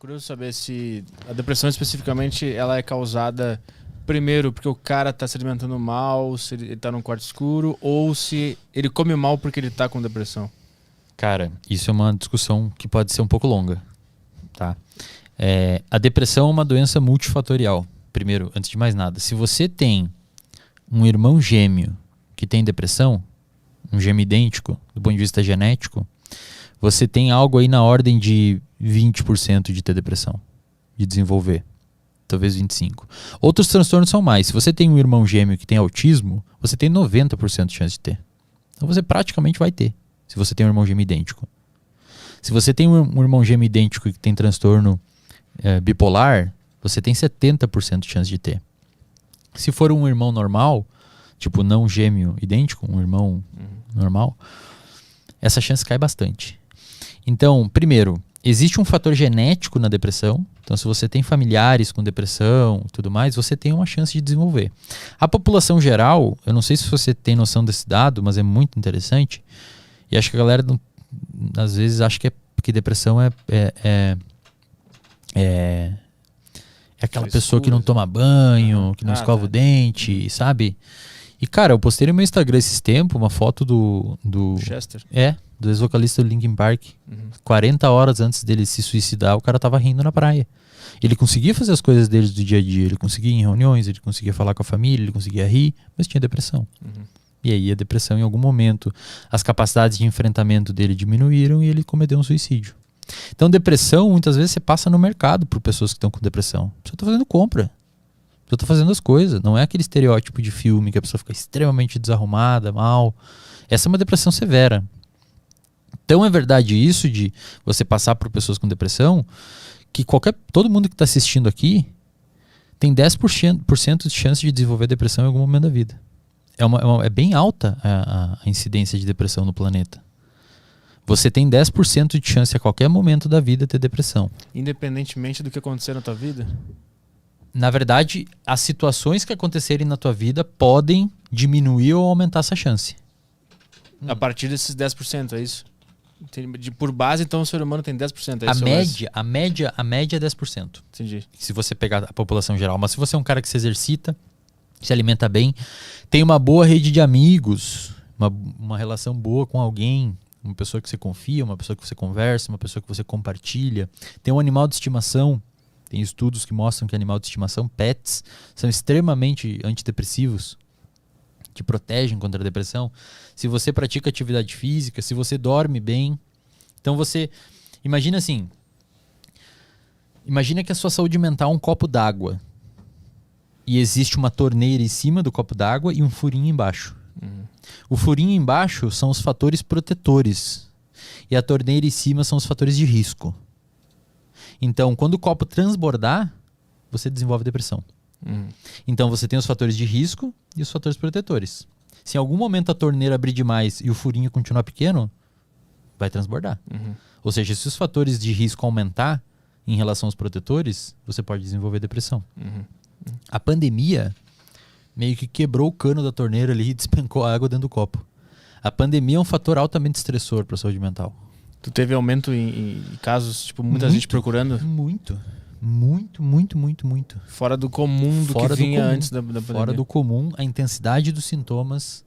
curioso saber se a depressão especificamente ela é causada primeiro porque o cara tá se alimentando mal, se ele tá num quarto escuro, ou se ele come mal porque ele tá com depressão. Cara, isso é uma discussão que pode ser um pouco longa, tá? A depressão é uma doença multifatorial. Primeiro, antes de mais nada, se você tem um irmão gêmeo que tem depressão, um gêmeo idêntico, do ponto de vista genético, você tem algo aí na ordem de 20% de ter depressão, de desenvolver. Talvez 25%. Outros transtornos são mais. Se você tem um irmão gêmeo que tem autismo, você tem 90% de chance de ter. Então você praticamente vai ter, se você tem um irmão gêmeo idêntico. Se você tem um irmão gêmeo idêntico que tem transtorno bipolar, você tem 70% de chance de ter. Se for um irmão normal, tipo não gêmeo idêntico, um irmão normal, essa chance cai bastante. Então, primeiro, existe um fator genético na depressão. Então, se você tem familiares com depressão e tudo mais, você tem uma chance de desenvolver. A população geral, eu não sei se você tem noção desse dado, mas é muito interessante. E acho que a galera, às vezes, acha que é porque depressão é aquela pessoa que não toma banho, que não escova o dente, sabe? E, cara, eu postei no meu Instagram esses tempos uma foto do Chester? Do ex-vocalista do Linkin Park. 40 horas antes dele se suicidar, o cara tava rindo na praia. Ele conseguia fazer as coisas dele do dia a dia, ele conseguia ir em reuniões, ele conseguia falar com a família, ele conseguia rir, mas tinha depressão. E aí a depressão, em algum momento, as capacidades de enfrentamento dele diminuíram e ele cometeu um suicídio. Então, depressão, muitas vezes você passa no mercado por pessoas que estão com depressão. A pessoa tá fazendo compra. A pessoa tá fazendo as coisas. Não é aquele estereótipo de filme que a pessoa fica extremamente desarrumada, mal. Essa é uma depressão severa. Então é verdade isso de você passar por pessoas com depressão, que todo mundo que está assistindo aqui tem 10% de chance de desenvolver depressão em algum momento da vida. É bem alta a incidência de depressão no planeta. Você tem 10% de chance a qualquer momento da vida ter depressão. Independentemente do que acontecer na tua vida? Na verdade, as situações que acontecerem na tua vida podem diminuir ou aumentar essa chance. A partir desses 10%, é isso? Por base, então, o ser humano tem 10%. É isso, a média é 10%. Entendi. Se você pegar a população geral. Mas se você é um cara que se exercita, se alimenta bem, tem uma boa rede de amigos, uma relação boa com alguém, uma pessoa que você confia, uma pessoa que você conversa, uma pessoa que você compartilha, tem um animal de estimação. Tem estudos que mostram que animal de estimação, pets, são extremamente antidepressivos, que protegem contra a depressão. Se você pratica atividade física, se você dorme bem. Então você... Imagina assim. Imagina que a sua saúde mental é um copo d'água. E existe uma torneira em cima do copo d'água e um furinho embaixo. O furinho embaixo são os fatores protetores. E a torneira em cima são os fatores de risco. Então, quando o copo transbordar, você desenvolve depressão. Então você tem os fatores de risco e os fatores protetores. Se em algum momento a torneira abrir demais e o furinho continuar pequeno, vai transbordar. Ou seja, se os fatores de risco aumentar em relação aos protetores, você pode desenvolver depressão. A pandemia meio que quebrou o cano da torneira ali e despencou a água dentro do copo. A pandemia é um fator altamente estressor para a saúde mental. Tu teve aumento em casos, tipo, muita gente procurando? Muito. Fora do comum do que vinha antes da pandemia. Fora do comum, a intensidade dos sintomas,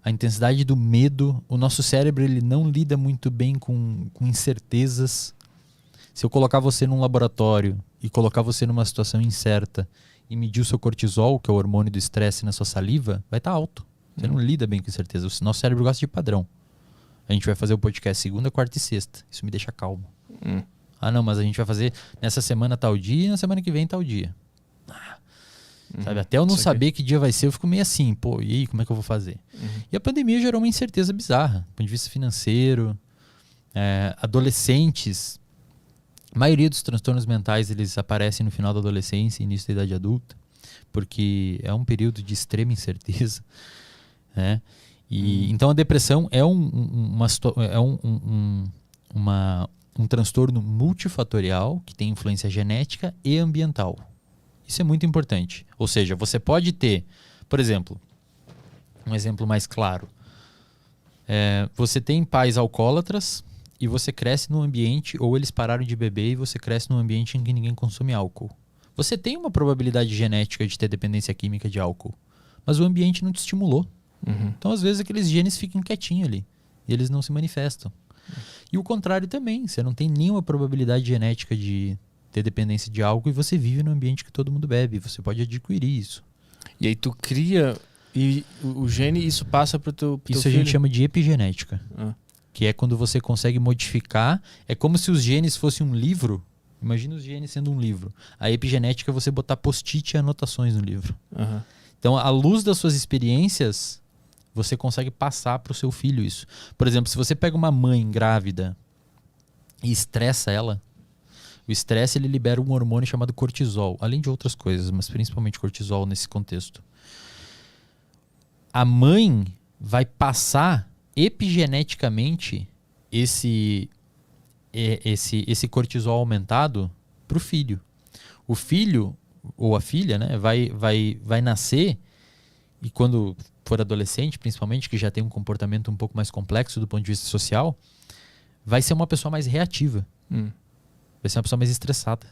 a intensidade do medo. O nosso cérebro ele não lida muito bem com incertezas. Se eu colocar você num laboratório e colocar você numa situação incerta e medir o seu cortisol, que é o hormônio do estresse na sua saliva, vai estar alto. Você não lida bem com incerteza. O nosso cérebro gosta de padrão. A gente vai fazer o podcast segunda, quarta e sexta. Isso me deixa calmo. Ah, não, mas a gente vai fazer nessa semana tal dia e na semana que vem tal dia. Sabe? Até eu não saber que dia vai ser, eu fico meio assim, pô, e aí, como é que eu vou fazer? E a pandemia gerou uma incerteza bizarra, do ponto de vista financeiro. Adolescentes, a maioria dos transtornos mentais, eles aparecem no final da adolescência e início da idade adulta, porque é um período de extrema incerteza, né? E, então a depressão é um transtorno multifatorial que tem influência genética e ambiental. Isso é muito importante. Ou seja, você pode ter, por exemplo, um exemplo mais claro. Você tem pais alcoólatras e você cresce num ambiente, ou eles pararam de beber e você cresce num ambiente em que ninguém consome álcool. Você tem uma probabilidade genética de ter dependência química de álcool, mas o ambiente não te estimulou. Então, às vezes, aqueles genes ficam quietinhos ali e eles não se manifestam. E o contrário também, você não tem nenhuma probabilidade genética de ter dependência de álcool e você vive num ambiente que todo mundo bebe. Você pode adquirir isso. E aí tu cria e o gene, isso passa pro teu Isso filho? a gente chama de epigenética. Que é quando você consegue modificar. É como se os genes fossem um livro. Imagina os genes sendo um livro. A epigenética é você botar post-it e anotações no livro. Então, à luz das suas experiências, você consegue passar para o seu filho isso. Por exemplo, se você pega uma mãe grávida e estressa ela, o estresse ele libera um hormônio chamado cortisol, além de outras coisas, mas principalmente cortisol nesse contexto. A mãe vai passar epigeneticamente esse cortisol aumentado para o filho. O filho ou a filha, né, vai nascer e quando for adolescente, principalmente, que já tem um comportamento um pouco mais complexo do ponto de vista social, vai ser uma pessoa mais reativa. Vai ser uma pessoa mais estressada.